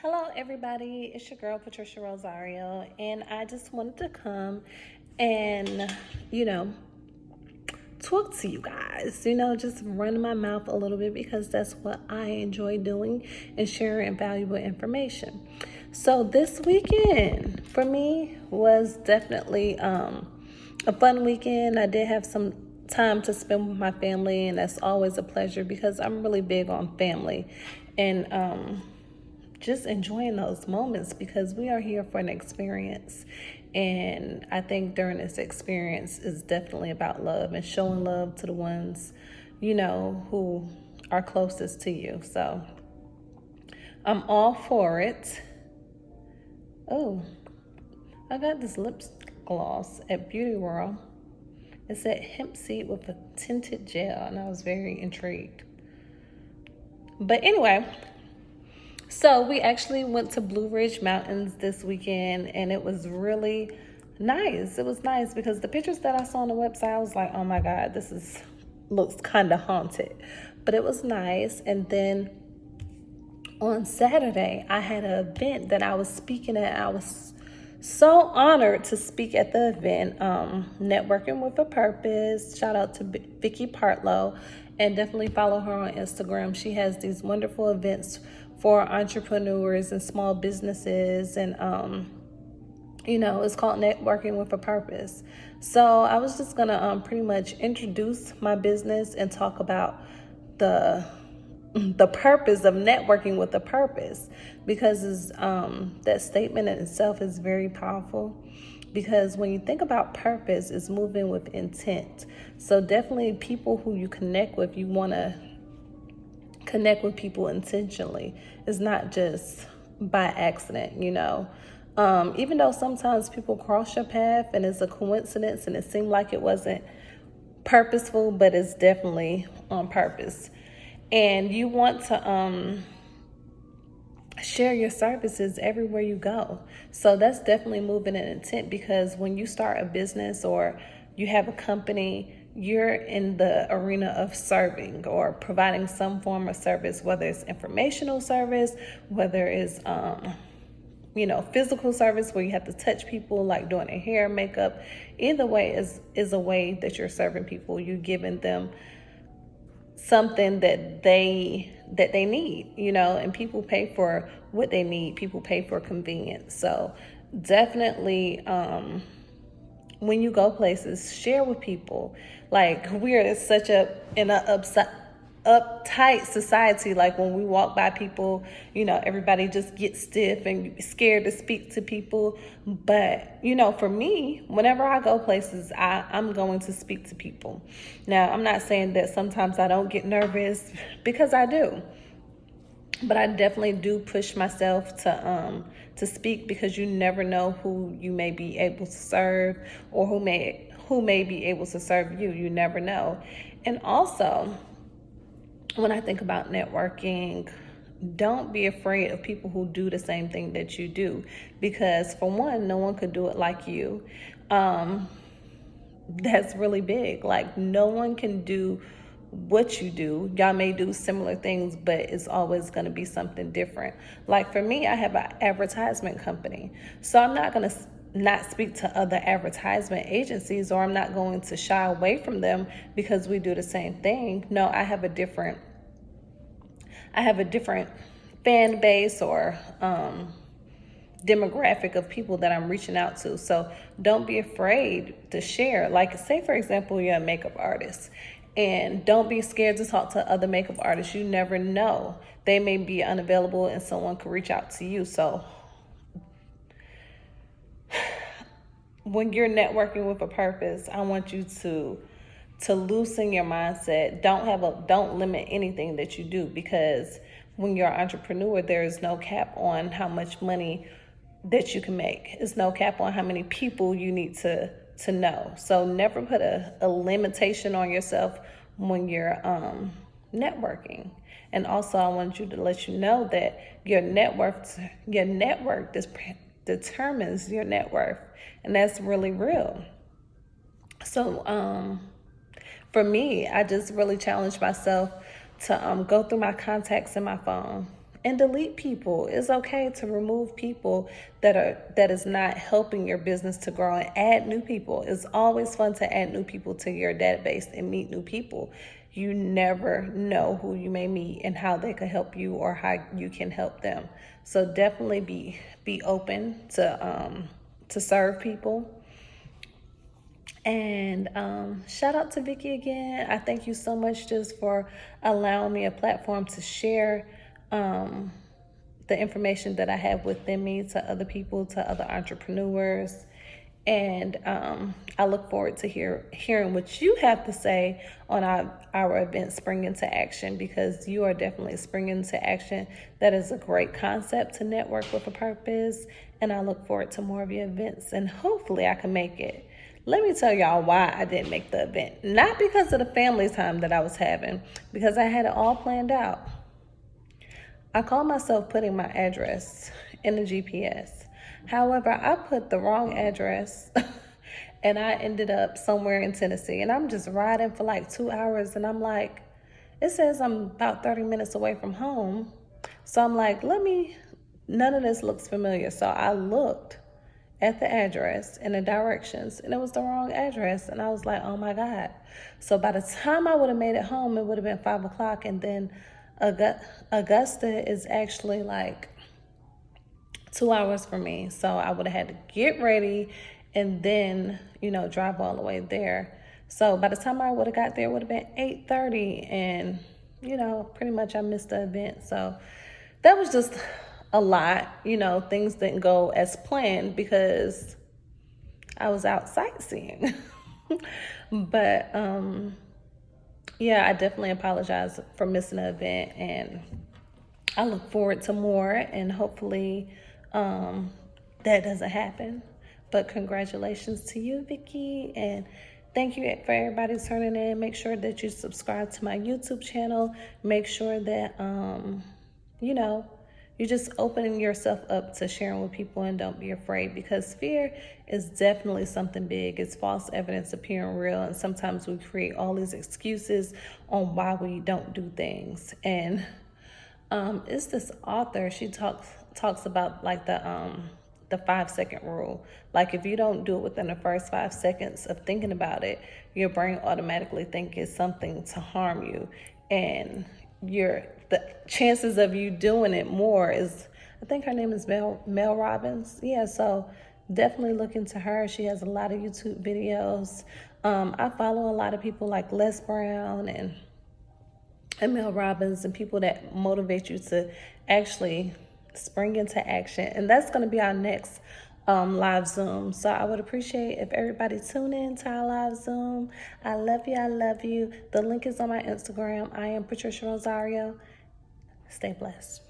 Hello, everybody. It's your girl, Patricia Rosario, and I just wanted to come and, you know, talk to you guys, just run my mouth a little bit because that's what I enjoy doing and sharing valuable information. So, this weekend for me was definitely a fun weekend. I did have some time to spend with my family, and that's always a pleasure because I'm really big on family and, just enjoying those moments because we are here for an experience. And I think during this experience is definitely about love and showing love to the ones, who are closest to you. So I'm all for it. Oh, I got this lip gloss at Beauty World. It said hemp seed with a tinted gel, and I was very intrigued. But anyway, so we actually went to Blue Ridge Mountains this weekend, and it was really nice. It was nice because the pictures that I saw on the website, I was like, oh my God, looks kind of haunted. But it was nice. And then on Saturday, I had an event that I was speaking at. I was so honored to speak at the event, Networking with a Purpose. Shout out to Vicky Partlow, and definitely follow her on Instagram. She has these wonderful events for entrepreneurs and small businesses, and it's called Networking with a Purpose. So I was just gonna pretty much introduce my business and talk about the purpose of networking with a purpose, because that statement in itself is very powerful, because when you think about purpose, it's moving with intent. So definitely people who you connect with, you want to connect with people intentionally. It's not just by accident, even though sometimes people cross your path and it's a coincidence and it seemed like it wasn't purposeful, but it's definitely on purpose. And you want to share your services everywhere you go. So that's definitely moving an intent, because when you start a business or you have a company, you're in the arena of serving or providing some form of service, whether it's informational service, whether it's physical service where you have to touch people, like doing their hair, makeup. Either way is a way that you're serving people. You're giving them something that they need, and people pay for what they need. People pay for convenience. So definitely, when you go places, share with people. Like, we're in a uptight society. Like, when we walk by people, everybody just gets stiff and scared to speak to people. But for me, whenever I go places, I'm going to speak to people. Now, I'm not saying that sometimes I don't get nervous, because I do, but I definitely do push myself to speak, because you never know who you may be able to serve, or who may be able to serve you. You never know. And also, when I think about networking, don't be afraid of people who do the same thing that you do, because for one, no one could do it like you. That's really big. Like, no one can do what you do. Y'all may do similar things, but it's always going to be something different. Like, for me, I have an advertisement company, so I'm not going to not speak to other advertisement agencies, or I'm not going to shy away from them because we do the same thing. No, I have a different fan base, or demographic of people that I'm reaching out to. So don't be afraid to share. Like, say for example, you're a makeup artist, and don't be scared to talk to other makeup artists. You never know. They may be unavailable and someone could reach out to you. So when you're networking with a purpose, I want you to loosen your mindset. Don't limit anything that you do, because when you're an entrepreneur, there is no cap on how much money that you can make. There's no cap on how many people you need to know. So never put a limitation on yourself when you're networking. And also, I want you to let you know that your network determines your net worth, and that's really real. So for me, I just really challenged myself to go through my contacts in my phone and delete people. It's okay to remove people that is not helping your business to grow, and add new people. It's always fun to add new people to your database and meet new people. You never know who you may meet and how they could help you or how you can help them. So definitely be open to serve people. And shout out to Vicky again. I thank you so much just for allowing me a platform to share the information that I have within me to other people, to other entrepreneurs. And I look forward to hearing what you have to say on our event, Spring into Action, because you are definitely springing into action. That is a great concept to network with a purpose. And I look forward to more of your events, and hopefully I can make it. Let me tell y'all why I didn't make the event. Not because of the family time that I was having, because I had it all planned out. I called myself putting my address in the GPS. However, I put the wrong address and I ended up somewhere in Tennessee. And I'm just riding for like 2 hours, and I'm like, it says I'm about 30 minutes away from home. So I'm like, none of this looks familiar. So I looked at the address and the directions, and it was the wrong address. And I was like, oh my God. So by the time I would have made it home, it would have been 5 o'clock. And then Augusta is actually like 2 hours from me. So I would have had to get ready and then, drive all the way there. So by the time I would have got there, it would have been 8:30, and, pretty much I missed the event. So that was just a lot. Things didn't go as planned because I was out sightseeing. But yeah, I definitely apologize for missing the event, and I look forward to more, and hopefully that doesn't happen. But congratulations to you, Vicky, and thank you for everybody turning in. Make sure that you subscribe to my YouTube channel. Make sure that you're just opening yourself up to sharing with people, and don't be afraid, because fear is definitely something big. It's false evidence appearing real, and sometimes we create all these excuses on why we don't do things. And it's this author, she talks about like the 5-second rule. Like, if you don't do it within the first 5 seconds of thinking about it, your brain automatically thinks it's something to harm you, and the chances of you doing it more is, I think her name is Mel Robbins. Yeah, so definitely look into her. She has a lot of YouTube videos. I follow a lot of people like Les Brown and Mel Robbins, and people that motivate you to actually spring into action. And that's going to be our next live Zoom. So I would appreciate if everybody tune in to our live Zoom. I love you. I love you. The link is on my Instagram. I am Patricia Rosario. Stay blessed.